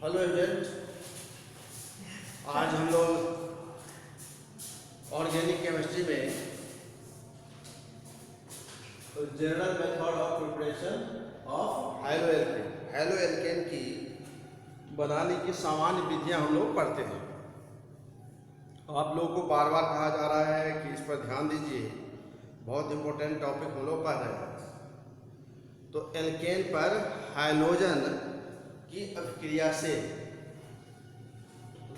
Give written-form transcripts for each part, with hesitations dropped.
Hello agent, आज हम लोग ऑर्गेनिक केमिस्ट्री में general method of preparation of halo alkane की बनाने की सामान्य विधियां हम लोग पढ़ते हैं। आप लोगों को बार बार कहा जा रहा है कि इस पर ध्यान दीजिए, बहुत इंपॉर्टेंट टॉपिक हम लोग पढ़ रहे हैं। तो एल्केन पर हाइड्रोजन की अभिक्रिया से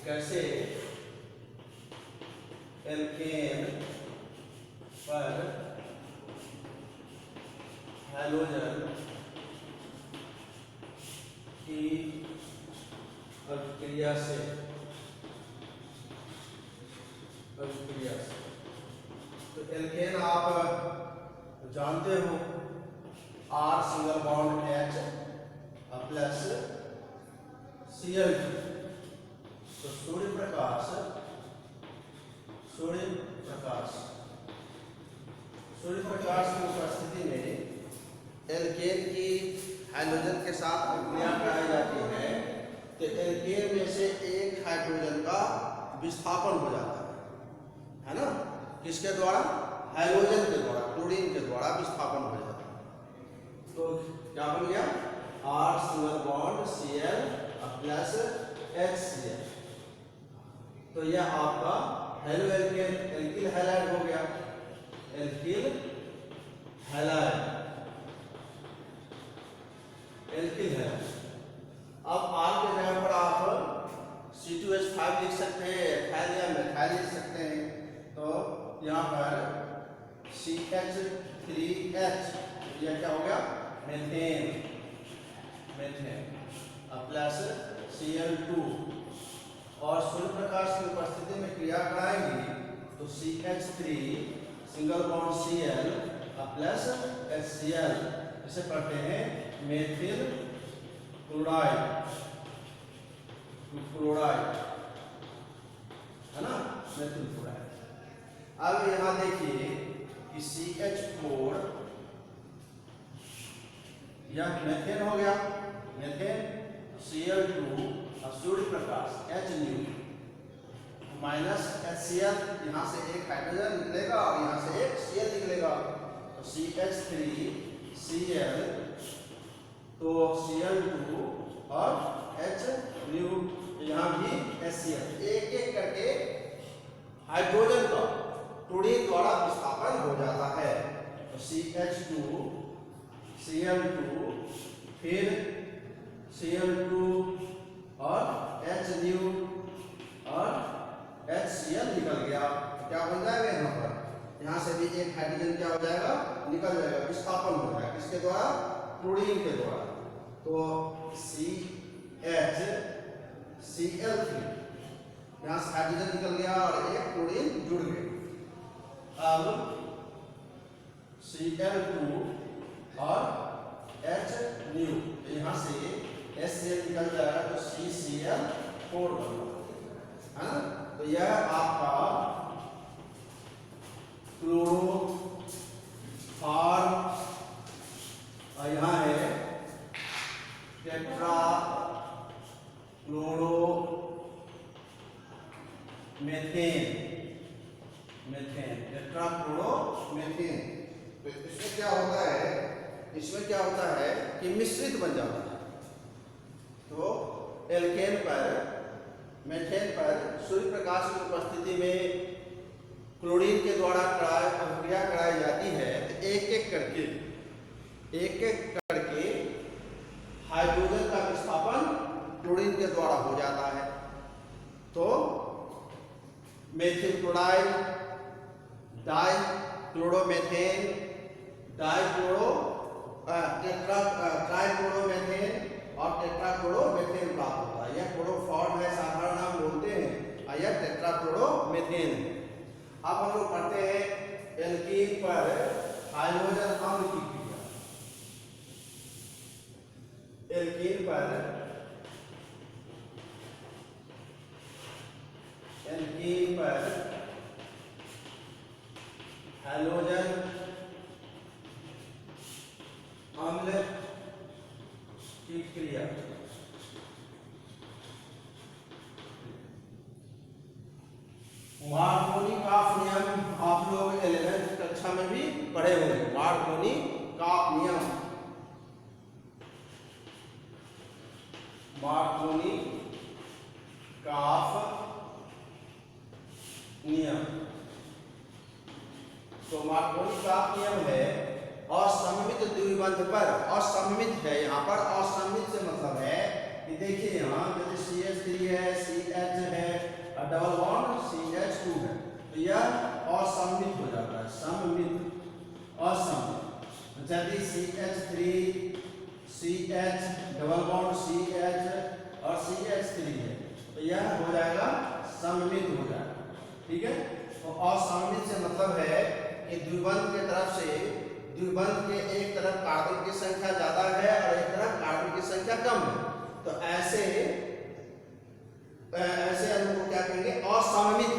कैसे एल्केन पर हाइड्रोजन की अभिक्रिया से तो एल्केन आप जानते हो R single bond H plus Cl। तो सूर्य प्रकाश की उपस्थिति में एल्केन की हाइड्रोजन के साथ अभिक्रिया कराई जाती है। तो एल्केन में से एक हाइड्रोजन का विस्थापन हो जाता है ना? किसके द्वारा? हाइड्रोजन के द्वारा, क्लोरीन के द्वारा विस्थापन हो जाता है। तो क्या बन गया? R single bond Cl plus HCl। तो यह आपका हेलो एल्केन एल्किल हैलाइड हो गया, एल्किल हैलाइड। अब R के जगह पर आप C2H5 लिख सकते हैं, एथाइल या मेथाइल लिख सकते हैं। तो यहाँ पर CH3H, यह क्या हो गया? Methane plus Cl2। और सूर्य प्रकाश की उपस्थिति में क्रिया कराएंगे तो CH3 single bond Cl plus HCl, इसे पढ़ते हैं मेथिल क्लोराइड है ना, मेथिल क्लोराइड। अब यहाँ देखिए कि CH4 यह मेथेन हो गया, मेथेन Cl2 और Surya Prakash H minus HCl, यहाँ से एक हाइड्रोजन निकलेगा और यहाँ से एक Cl निकलेगा। तो CH3Cl, तो Cl2 और H, यहाँ भी HCl, एक एक करके हाइड्रोजन का क्लोरीन द्वारा विस्थापन हो जाता है। तो CH2 Cl2 फिर Cl2 और H और HCl निकल गया। क्या बन जाएगा? यहाँ पर यहाँ से भी एक हाइड्रोजन क्या हो जाएगा? निकल जाएगा, विस्थापन हो जाएगा। किसके द्वारा? क्लोरीन के द्वारा। तो CHCl3, यहाँ से हाइड्रोजन निकल गया और एक क्लोरीन जुड़ गई। अब Cl2 और H, यहाँ से HCl निकल जाएगा तो CCl4 बना, है ना? तो यह आपका क्लोरोफॉर्म, और यहाँ है टेट्रा टेट्राक्लोरोमेथेन। तो इसमें क्या होता है कि मिश्रित बन जाता है। तो एल्केन पर, मेथेन पर सूर्य प्रकाश की उपस्थिति में क्लोरीन के द्वारा अभिक्रिया कराई जाती है। तो एक एक करके हाइड्रोजन का विस्थापन क्लोरीन के द्वारा हो जाता है। तो मेथिल क्लोराइड, डाइक्लोरोमेथेन, ट्राइक्लोरोमेथेन और टेट्राक्लोरोमेथेन प्राप्त होता है। यह क्लोरोफॉर्म है, साधारण नाम बोलते हैं, और यह टेट्राक्लोरोमेथेन है। अब हम लोग पढ़ते हैं एल्कीन पर हाइड्रोजन अम्ल की क्रिया। एल्कीन पर हाइड्रोजन अम्ल की क्रिया। मार्कोनी काफ नियम। तो मार्कोनी काफ नियम है असममित द्विबंध पर, असममित है यहाँ पर, असममित से मतलब है कि देखिए यहाँ जैसे CH3 है, CH है और डबल बॉन्ड CH2 है, तो यह असममित हो जाता है, सममित, असममित। यदि CH3 CH double bond CH और CH3 है तो यह हो जाएगा सममित हो जाएगा, ठीक है। तो असममित से मतलब है कि द्विबंध के तरफ से, द्विबंध के एक तरफ कार्बन की संख्या ज्यादा है और एक तरफ कार्बन की संख्या कम है, तो ऐसे अणु को क्या कहेंगे, असममित,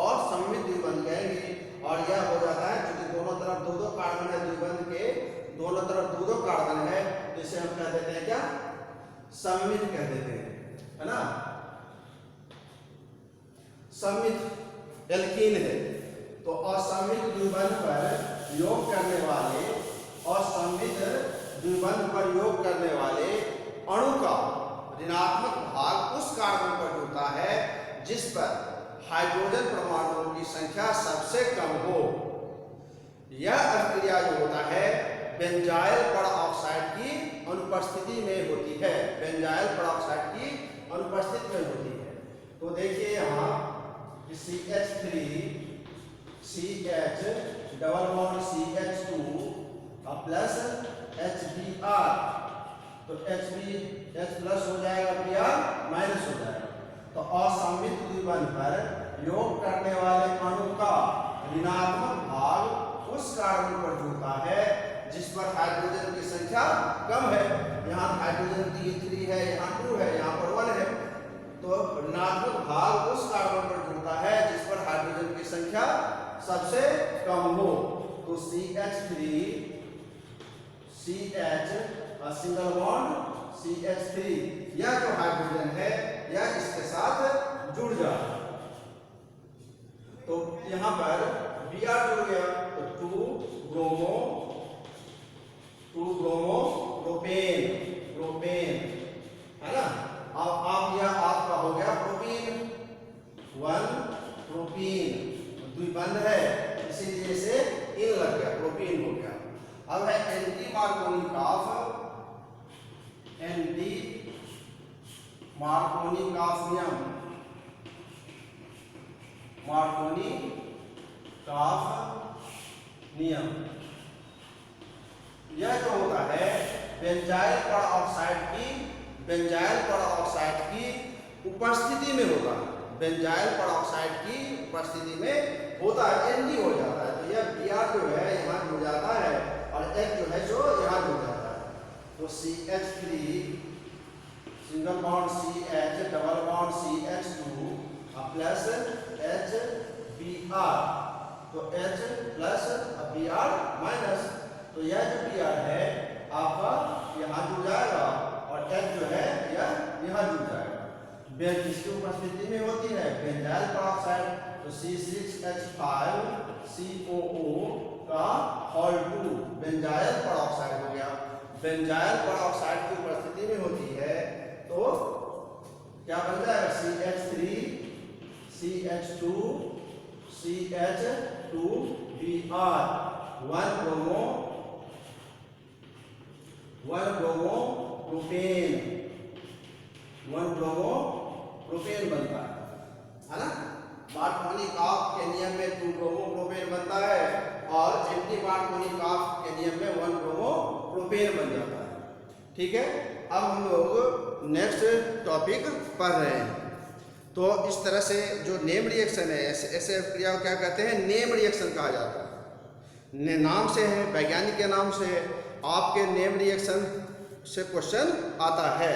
असममित द्विबंध कहेंगे। और यह हो जाता है क्योंकि दोनों तरफ दो दो कार्बन है, द्विबंध के दोनों तरफ दो दो कार्बन है, तो इसे हम कह देते हैं क्या, सममित कह देते हैं, है ना। सममित एल्कीन है, तो असममित द्विबंध पर योग करने वाले, असममित द्विबंध पर योग करने वाले अणु का ऋणात्मक भाग उस कार्बन पर होता है जिस पर हाइड्रोजन परमाणुओं की संख्या सबसे कम हो। यह अभिक्रिया जो होता है बेंजाइल परऑक्साइड की अनुपस्थिति में होती है, बेंजाइल परऑक्साइड की अनुपस्थिति में होती है। तो देखिए यहाँ CH3 CH double bond CH2 plus HBr, तो H प्लस हो जाएगा, Br माइनस हो जाएगा। तो असममित द्विबंध पर योग करने वाले अणु का ऋणात्मक भाग उस कार्बन पर होता है जिस पर हाइड्रोजन की संख्या कम है। यहाँ हाइड्रोजन की 3 है, यहाँ 2 है, यहाँ पर 1 है, तो ऋणात्मक भाग उस कार्बन पर जुड़ता है जिस पर हाइड्रोजन की संख्या सबसे कम हो। तो CH3 CH single bond CH3, यह जो हाइड्रोजन है यह इसके साथ जुड़ जाए, तो यहाँ पर Br जुड़ गया, तो 2 ब्रोमो प्रोपेन, प्रोपेन है ना। अब आप यह आपका हो गया प्रोपीन, 1 प्रोपीन द्विबंध है इसीलिए इसे इन लग गया, प्रोपीन हो गया। अब है एंटी मार्कोनी काफ, एंटी मार्कोनी काफ नियम, मार्कोनी काफ नियम। यह जो होता है बेंजाइल परऑक्साइड की, बेंजाइल परऑक्साइड की उपस्थिति में होता है, बेंजाइल परऑक्साइड की उपस्थिति में होता है, एंटी हो जाता है। तो यह Br जो है यहाँ जुड़ जाता है और H जो है जो यहाँ जुड़ जाता है। तो CH3 single bond CH double bond CH2 plus HBr, तो H प्लस Br माइनस, तो यह जो Br है आपका यहाँ जुड़ जाएगा और H जो है यह यहाँ जुड़ जाएगा। किसकी उपस्थिति में होती है, बेंजाइल परऑक्साइड, तो C6H5COO का होल 2 बेंजाइल परऑक्साइड हो गया। बेंजाइल परऑक्साइड की उपस्थिति में होती है तो क्या बन जाएगा, CH3 CH2 CH2Br, 1 bromo propane बनता है ना। मार्कोनी काफ के नियम में 2 ब्रोमो प्रोपेन बनता है और एंटी मार्कोनी काफ के नियम में 1 ब्रोमो प्रोपेन बन जाता है, ठीक है। अब हम लोग नेक्स्ट टॉपिक पढ़ रहे हैं। तो इस तरह से जो नेम रिएक्शन है, ऐसे क्रिया को क्या कहते हैं, नेम रिएक्शन कहा जाता है। नाम से है, वैज्ञानिक के नाम से है, आपके नेम रिएक्शन से क्वेश्चन आता है।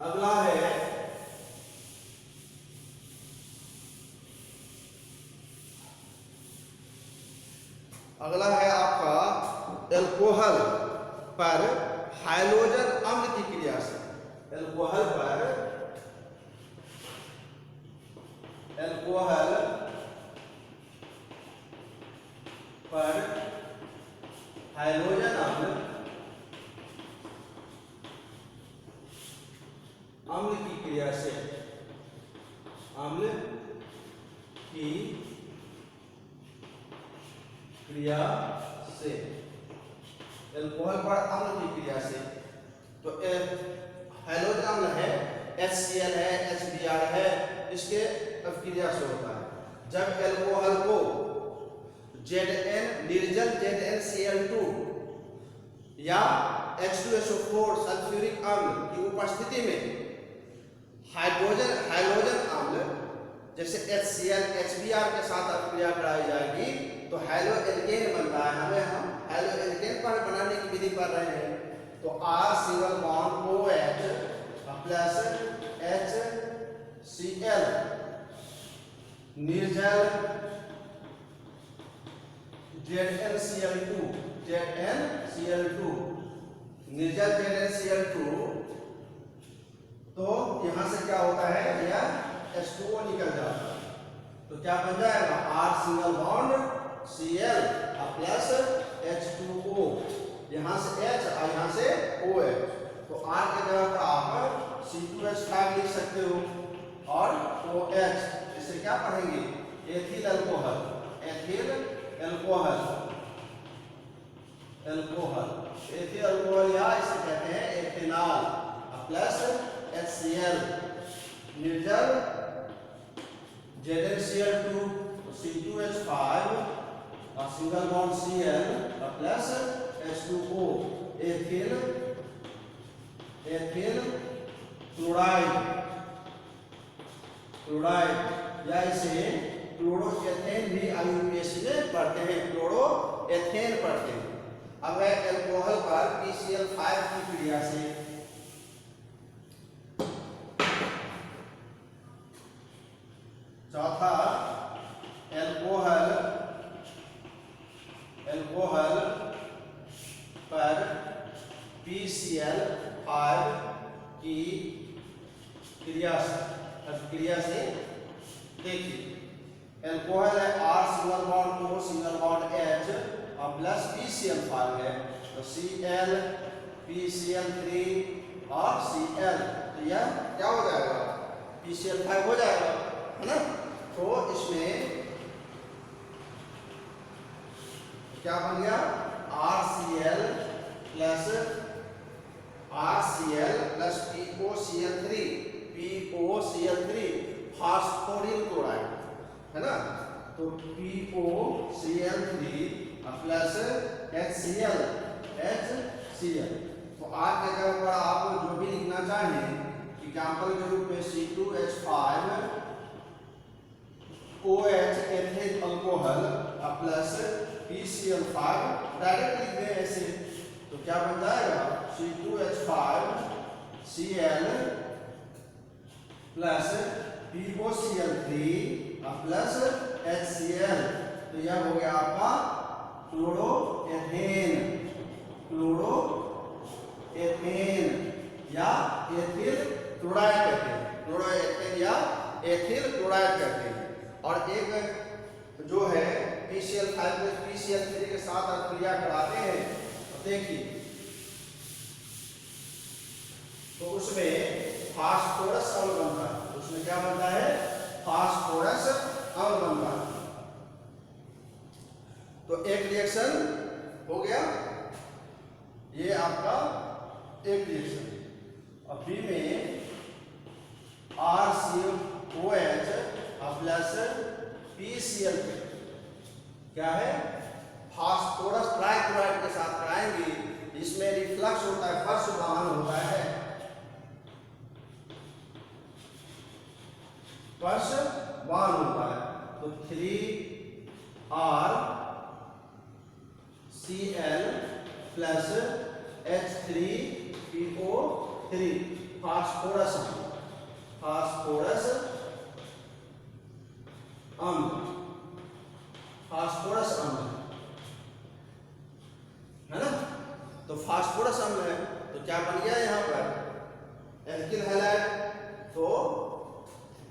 अगला है आपका एल्कोहल पर हाइड्रोजन अम्ल की क्रिया से, एल्कोहल पर हाइड्रोजन अम्ल अम्ल की क्रिया से, अम्ल की क्रिया से, एल्कोहल पर अम्ल की क्रिया से। तो हैलोजन अम्ल है, HCl है, HBr है, इसके अभिक्रिया से होता है। जब एल्कोहल को Zn निर्जल ZnCl2 या H2SO4 सल्फ्यूरिक अम्ल की उपस्थिति में हाइड्रोजन अम्ल जैसे HCl, HBr के साथ अभिक्रिया कराई जाएगी तो हैलो एल्केन बनता है। हम हैलो एल्केन पर बनाने की विधि कर रहे हैं। तो R single bond OH plus HCl निर्जल ZnCl2 निर्जल ZnCl2, तो यहां से क्या होता है, यह H2O निकल जाता है। तो क्या बन जाएगा, R single bond Cl plus H2O, यहां से H और यहां से OH। तो R के जगह पर आप C2H5 लिख सकते हो और OH, इसे क्या पढ़ेंगे, ethyl alcohol, ethyl alcohol, ethyl alcohol या इसे कहते हैं एथेनॉल प्लस HCl निर्जल ZnCl2 C2H5 और single bond Cl plus H2O, ethyl chloride या इसे क्लोरोएथेन भी IUPAC में पढ़ते हैं, क्लोरोएथेन पढ़ते हैं। अब है एल्कोहल पर PCl5 की क्रिया से, चौथा एल्कोहल पर PCl5 की क्रिया से देखिए, एल्कोहल है R single bond O single bond H और प्लस PCl5 है, तो Cl PCl3 और Cl, तो यह क्या हो जाएगा, PCl5 हो जाएगा, है ना। तो इसमें क्या बन गया, RCl प्लस POCl3 फास्फोरिल क्लोराइड, है ना। तो POCl3 प्लस HCl, तो R के जगह पर आप जो भी लिखना चाहें, एग्जाम्पल के रूप में C2H5 OH ethyl alcohol plus PCl5 direct लिख दें ऐसे, तो क्या बन जाएगा, C2H5 Cl plus POCl3 plus HCl, तो यह हो गया आपका क्लोरोएथेन या एथिल क्लोराइड कहते हैं, क्लोरोएथेन या एथिल क्लोराइड कहते हैं। और एक जो है PCl5 प्लस PCl3 के साथ क्रिया कराते हैं, तो देखिए, तो उसमें फास्फोरस अम्ल बनता है, उसमें क्या बनता है, फास्फोरस अम्ल बनता है। तो एक रिएक्शन हो गया, ये आपका एक रिएक्शन। अब बी में RCOH प्लस PCl क्या है, फास्फोरस ट्राइक्लोराइड के साथ कराएंगे, इसमें रिफ्लक्स होता है, फर्शवाहन होता है, फर्शवाहन होता है। तो 3RCl प्लस H3PO3 फास्फोरस अम्ल है ना। तो फास्फोरस अम्ल है, तो क्या बन गया यहाँ पर, एल्किल हैलाइड। तो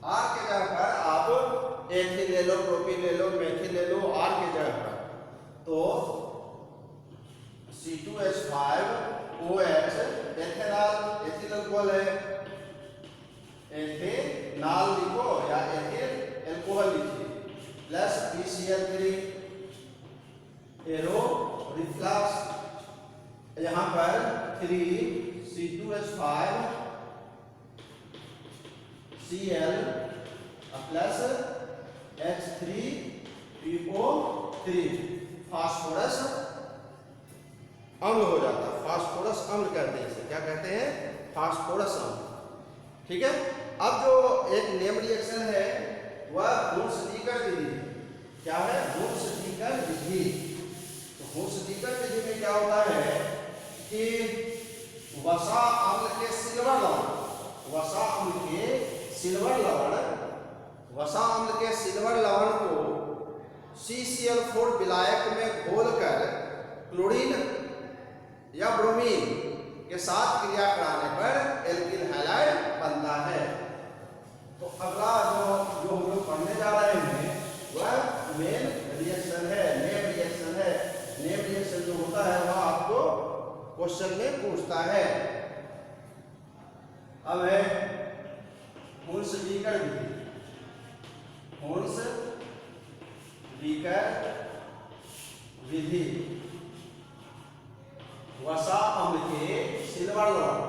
R के जगह पर आप एथिल ले लो, प्रोपिन ले लो, मेथिल ले लो, R के जगह पर, तो C2H5OH एथिल अल्कोहल है, एथेनॉल लिखो या एथिल एल्कोहल लिखिए, प्लस BCl3 एरो रिफ्लक्स, यहाँ पर 3C2H5 Cl plus H3PO3 phosphorus अम्ल हो जाता है। फास्फोरस अम्ल कहते हैं इसे, क्या कहते हैं? फास्फोरस अम्ल। ठीक है। अब जो एक नेम रिएक्शन है वह हुर्स-डीकर विधि है। क्या है? हुर्स-डीकर विधि। तो हुर्स-डीकर विधि में क्या होता है कि वसा अम्ल के सिल्वर लवण, वसा अम्ल के सिल्वर लवण, वसा अम्ल के सिल्वर लवण को CCl4 विलायक में घोलकर क्लोरीन या ब्रोमीन के साथ क्रिया कराने पर एल्किल हैलाइड बनता है। तो अगला जो हम लोग पढ़ने जा रहे हैं वह मेन रिएक्शन है, नेम रिएक्शन है। नेम रिएक्शन जो होता है वह आपको क्वेश्चन में पूछता है। अब है हुर्स-डीकर विधि। हुर्स-डीकर विधि वसा अम्ल के सिल्वर लवण,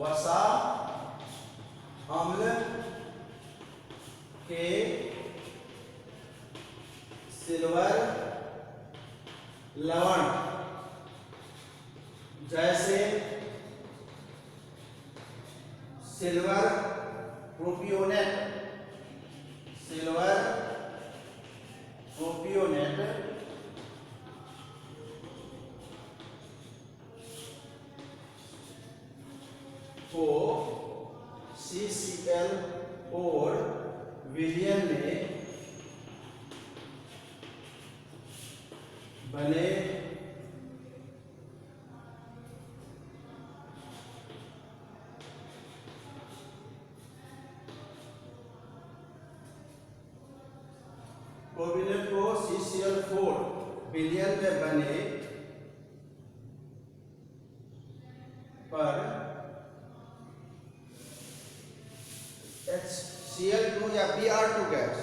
वसा अम्ल के सिल्वर लवण जैसे सिल्वर प्रोपियोनेट, सिल्वर प्रोपियोनेट को CCl और विलयन में बने कोविलेंट को CCl4 विलयन में बने पर Cl2 या Br2 गैस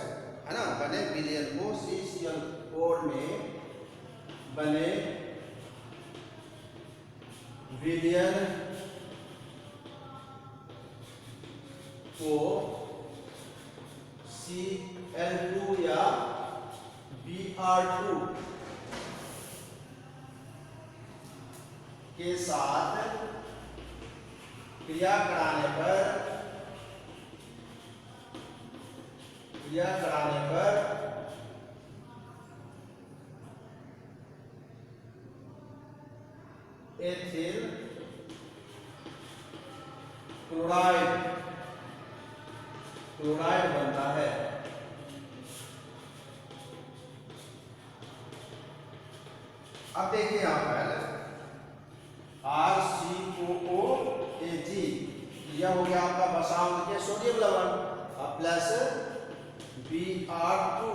है ना बने विलयन को CCl4 में बने विलयन को Cl2 या Br2 के साथ क्रिया कराने पर एथिल क्लोराइड बनता है। अब देखिए यहां पर RCOOAg, यह हो गया आपका वसा अम्ल के सोडियम लवण, प्लस Br2।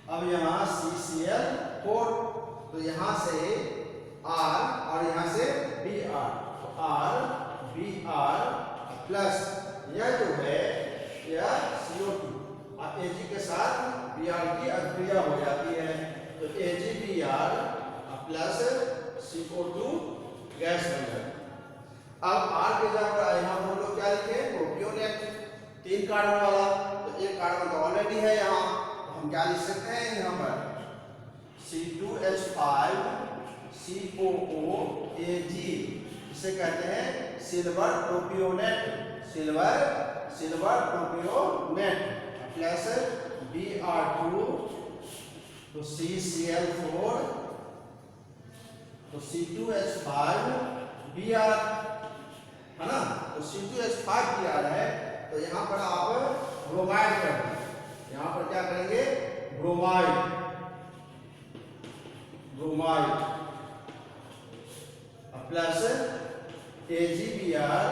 अब यहाँ CCl4, तो यहाँ से R और यहाँ से Br, तो R Br प्लस यह जो है यह CO2 और Ag के साथ Br की अभिक्रिया हो जाती है, तो AgBr प्लस CO2 गैस बन जाती है। अब R के जगह यहाँ हम लोग क्या लिखे? प्रोपियोनेट, 3 कार्बन वाला, तो 1 कार्बन तो ऑलरेडी है यहाँ, तो हम क्या लिख सकते हैं यहाँ पर C2H5COOAg, इसे कहते हैं silver propionate, silver propionate plus Br2 तो CCl4 तो C2H5Br है ना, तो C2H5Br है, तो यहाँ पर आप ब्रोमाइड कर दें। यहाँ पर क्या करेंगे? Bromide plus AgBr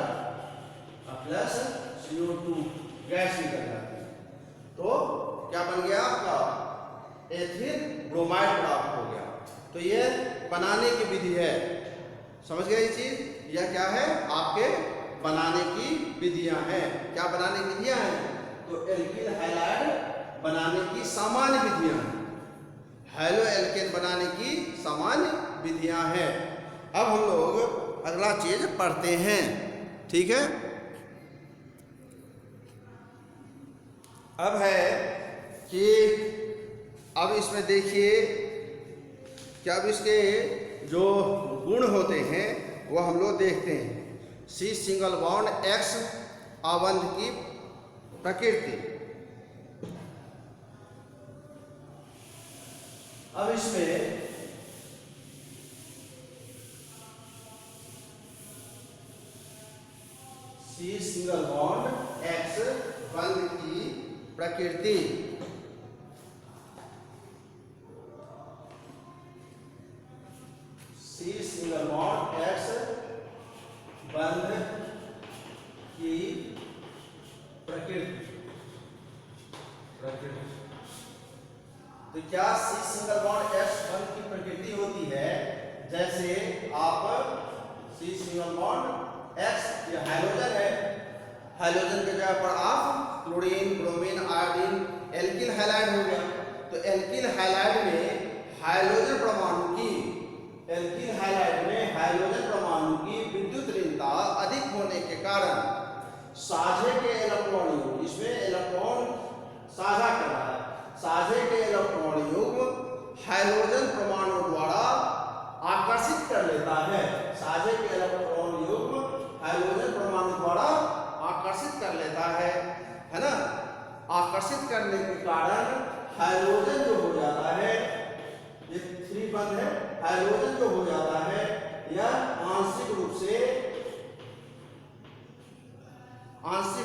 plus CO2 gas निकल जाती है, तो क्या बन गया आपका? एथिल ब्रोमाइड प्राप्त हो गया। तो ये बनाने की विधि है, समझ गए ये चीज? यह क्या है? आपके बनाने की विधियां हैं। क्या बनाने की विधियां हैं? तो एल्किल हैलाइड बनाने की सामान्य विधियां हैं, हैलो एल्केन बनाने की सामान्य विधियां हैं। अब हम लोग अगला चीज पढ़ते हैं, ठीक है। अब है कि अब इसमें देखिए कि अब इसके जो गुण होते हैं वो हम लोग देखते हैं। सी सिंगल बॉन्ड एक्स आबंध की प्रकृति। अब इसमें सी सिंगल बॉन्ड एक्स बंध की प्रकृति। सी सिंगल बॉन्ड एक्स बंध की प्रकृति। तो क्या सी सिंगल बॉन्ड एक्स बंध की प्रकृति होती है? जैसे आप सी सिंगल बॉन्ड एक्स, ये हाइड्रोजन है, हाइड्रोजन के जगह पर आप chlorine, bromine, iodine, alkyl halide हो गया। तो एल्किल हैलाइड में हाइड्रोजन परमाणु की विद्युत ऋणता अधिक होने के कारण साझे के इलेक्ट्रॉन युग्म, इसमें इलेक्ट्रॉन साझा कर रहा है, साझे के इलेक्ट्रॉन युग्म हाइड्रोजन परमाणु द्वारा आकर्षित कर लेता है। साझे के इलेक्ट्रॉन युग्म हाइड्रोजन परमाणु द्वारा आकर्षित कर लेता है ना। आकर्षित करने के कारण हाइड्रोजन जो हो जाता है, ये 3 बंध है, हाइड्रोजन जो हो जाता है यह आंशिक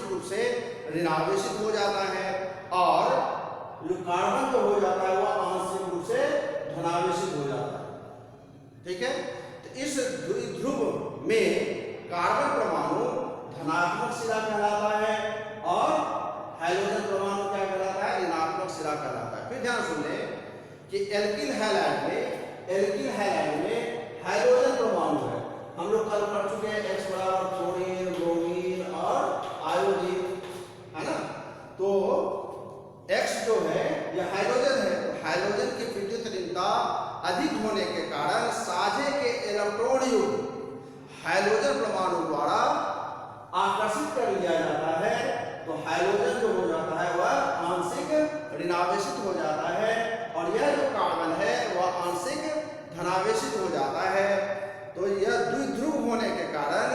रूप से ऋणावेशित हो जाता है, और जो कार्बन जो हो जाता है वह आंशिक रूप से धनावेशित हो जाता है, ठीक है। तो इस द्विध्रुव में कार्बन परमाणु धनात्मक सिरा कहलाता है और हाइड्रोजन परमाणु क्या कहलाता है? ऋणात्मक सिरा कहलाता है। फिर ध्यान सुन लें कि एल्किल हैलाइड में हाइड्रोजन परमाणु है। हम लोग कल पढ़ चुके हैं एक्स बराबर क्लोरीन, ब्रोमीन और आयोडीन, है ना। तो एक्स जो है यह हाइड्रोजन है। तो हाइड्रोजन की विद्युत ऋणता अधिक होने के कारण साझे के इलेक्ट्रॉन युग्म हाइड्रोजन परमाणु द्वारा आकर्षित कर लिया जाता है। तो हाइड्रोजन जो हो जाता है वह आंशिक ऋणावेशित हो जाता है, और यह जो कार्बन है वह आंशिक धनावेशित हो जाता है। तो यह द्विध्रुव होने के कारण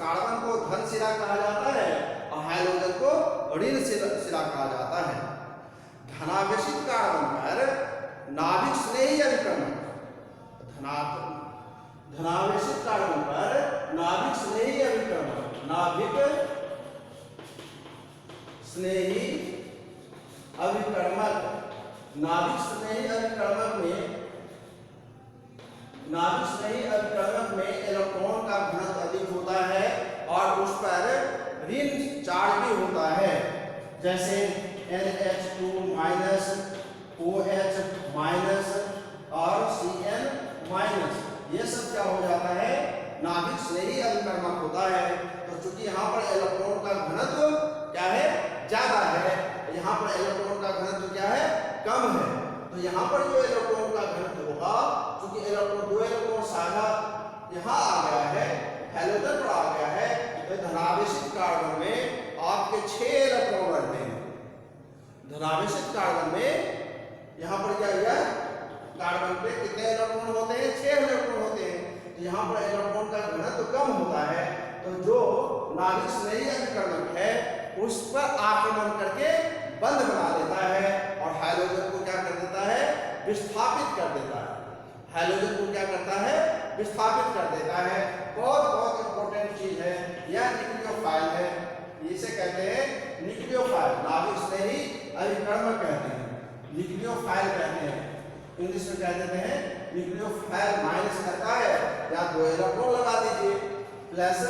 कार्बन को धन सिरा कहा जाता है और हाइड्रोजन को ऋण सिरा कहा जाता है। धनावेशित कार्बन पर नाभिक स्नेही अभिकर्मक, धनावेशित कार्बन पर नाभिक स्नेही अभिकर्मक, नाभिक स्नेही अभिकर्मक में इलेक्ट्रॉन का घनत्व अधिक होता है और उस पर ऋण चार्ज भी होता है। जैसे NH2 माइनस, OH माइनस और CN माइनस, ये सब क्या हो जाता है? नाभिक स्नेही अभिकर्मक होता है। तो चूंकि यहाँ पर इलेक्ट्रॉन का घनत्व क्या है? ज्यादा है, यहाँ पर इलेक्ट्रॉन का घनत्व क्या है? कम है। तो यहाँ पर जो इलेक्ट्रॉन का घनत्व होगा, चूंकि इलेक्ट्रॉन 2 इलेक्ट्रॉन साझा यहाँ आ गया है, हैलोजन पर आ गया है, तो धनावेशित कार्बन में आपके 6 इलेक्ट्रॉन रहते हैं। धनावेशित कार्बन में यहाँ पर क्या हुआ? कार्बन पे कितने इलेक्ट्रॉन होते हैं? 6 इलेक्ट्रॉन होते हैं। तो यहाँ पर इलेक्ट्रॉन का घनत्व कम होता है, तो जो नाभिक स्नेही अभिकर्मक है उस पर आक्रमण करके बंध बना देता है और हाइड्रोजन को क्या कर देता है? विस्थापित कर देता है। हाइड्रोजन को क्या करता है? विस्थापित कर देता है। बहुत इंपॉर्टेंट चीज है, यह न्यूक्लियोफाइल है। इसे कहते हैं न्यूक्लियोफाइल, नाभिक स्नेही अभिकर्मक कहते हैं, न्यूक्लियोफाइल कहते हैं। इंग्लिश में कह देते हैं न्यूक्लियोफाइल। माइनस करता है या 2 इलेक्ट्रॉन लगा दीजिए, plus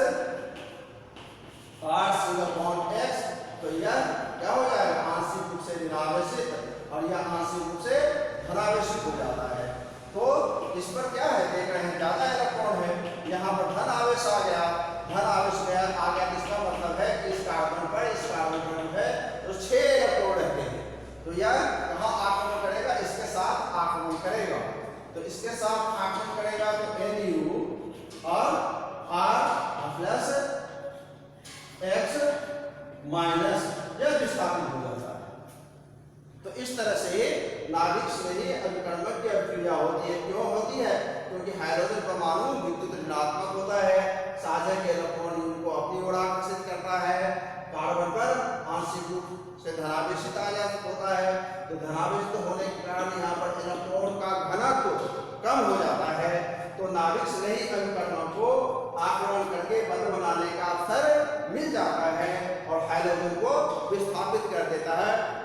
R single bond X, तो यह क्या हो जाएगा? आंशिक रूप से ऋणावेशित और यह आंशिक रूप से धनावेशित हो जाता है। तो इस पर क्या है? देख रहे हैं ज्यादा इलेक्ट्रॉन है, यहाँ पर धन आवेश आ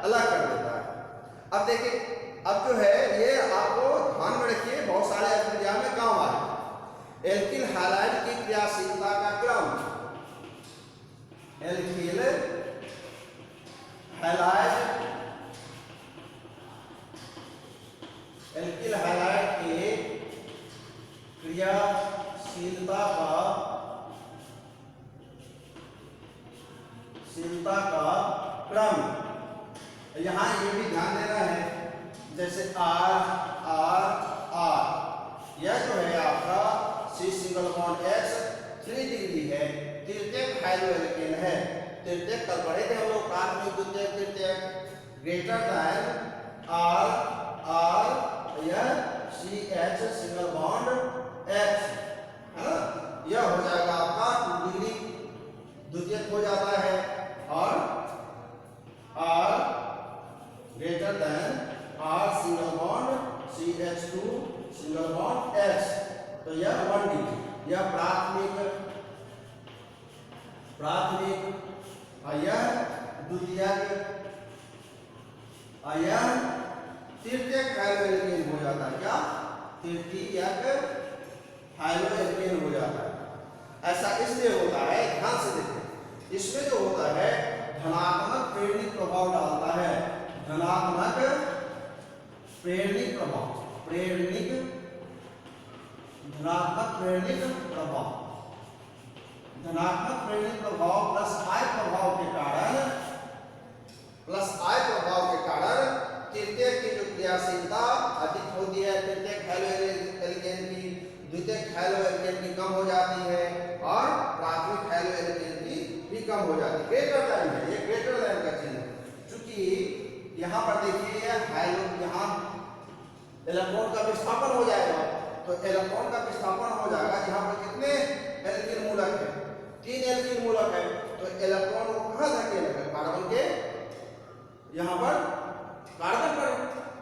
अलग कर देता है। अब देखिए, अब जो है ये आपको ध्यान में रखिए, बहुत सारे एग्जाम में काम आए। एल्किल हैलाइड की क्रियाशीलता का क्रम, एल्किल हैलाइड, एल्किल हैलाइड के क्रियाशीलता का क्रम, यहां ये भी ध्यान देना है, जैसे R R R, यह जो है आपका C single bond X 3 degree है, तृतीयक हाइड्रोएल्केन है। तृतीयक कल पढ़े थे हम लोग, प्राथमिक द्वितीयक तृतीयक, ग्रेटर दैन R R, यह CH सिंगल बॉन्ड X है ना, यह हो जाएगा आपका 2 डिग्री द्वितीयक हो जाता है, और R greater than R single bond CH2 single bond X, तो यह 1 डिग्री, यह प्राथमिक, और यह द्वितीयक, और यह तृतीयक हाइड्रोएल्केन हो जाता है। क्या? तृतीयक हाइड्रोएल्केन हो जाता है। ऐसा इसलिए होता है, ध्यान से देखें, इसमें जो होता है धनात्मक प्रेरणिक प्रभाव डालता है, धनात्मक प्रेरणिक प्रभाव, धनात्मक प्रेरणिक प्रभाव, धनात्मक प्रेरणिक प्रभाव प्लस I प्रभाव के कारण, तृतीयक की जो क्रियाशीलता अधिक होती है, तृतीयक हैलोएल्केन की द्वितीयक हैलोएल्केन की कम हो जाती है, और प्राथमिक हैलोएल्केन की भी कम हो जाती है। ग्रेटर दैन है, ये ग्रेटर दैन का चिन्ह है, क्योंकि यहाँ पर देखिए यहाँ इलेक्ट्रॉन का विस्थापन हो जाएगा, तो इलेक्ट्रॉन का विस्थापन हो जाएगा, यहाँ पर कितने एल्किल मूलक है? 3 एल्किल मूलक है, तो इलेक्ट्रॉन को कहाँ धकेलेगा? कार्बन के, यहाँ पर कार्बन पर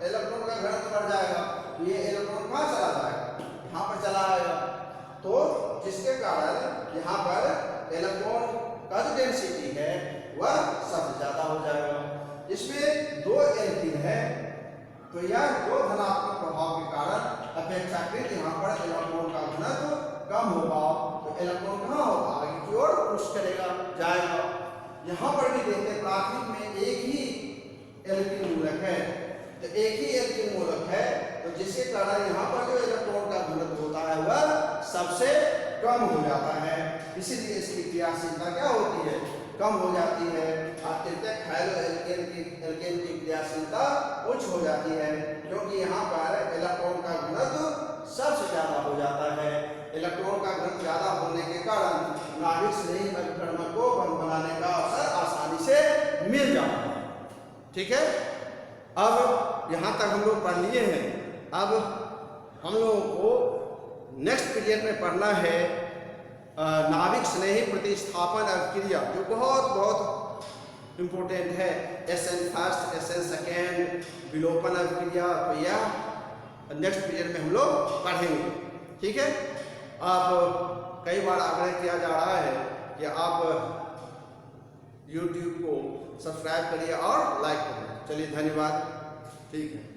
इलेक्ट्रॉन का घनत्व बढ़ जाएगा, तो ये इलेक्ट्रॉन कहाँ चला जाएगा? यहाँ पर चला आएगा, तो जिसके कारण यहाँ पर इलेक्ट्रॉन का जो डेंसिटी है वह सबसे ज्यादा हो जाएगा। इसमें 2 एल्किन है, तो यह 2 धनात्मक प्रभाव के कारण अपेक्षाकृत यहाँ पर इलेक्ट्रॉन का घनत्व कम होगा, तो इलेक्ट्रॉन कहाँ होगा? आगे की ओर पुश करेगा, जाएगा। यहाँ पर भी देखते हैं प्राथमिक में एक ही एल्किन मूलक है, तो एक ही एल्किन मूलक है, तो जिसके कारण यहाँ पर जो इलेक्ट्रॉन का घनत्व होता है वह सबसे कम हो जाता है, इसीलिए इसकी क्रियाशीलता क्या होती है? कम हो जाती है। तृतीयक हैलोएल्केन की क्रियाशीलता उच्च हो जाती है, क्योंकि यहाँ पर इलेक्ट्रॉन का घनत्व सबसे ज्यादा हो जाता है। इलेक्ट्रॉन का घनत्व ज्यादा होने के कारण नाभिक स्नेही अभिकर्मक को बंध बनाने का अवसर आसानी से मिल जाता है। ठीक है, अब यहाँ तक हम लोग पढ़ लिए हैं। अब हम लोगों को नेक्स्ट पीरियड में पढ़ना है नाभिक स्नेही प्रतिस्थापन अभिक्रिया, जो बहुत इंपॉर्टेंट है। SN फर्स्ट, SN सेकेंड, विलोपन अभिक्रिया, तो यह नेक्स्ट पीरियड में हम लोग पढ़ेंगे। ठीक है, आप कई बार आग्रह किया जा रहा है कि आप YouTube को सब्सक्राइब करिए और लाइक करिए। चलिए, धन्यवाद। ठीक है।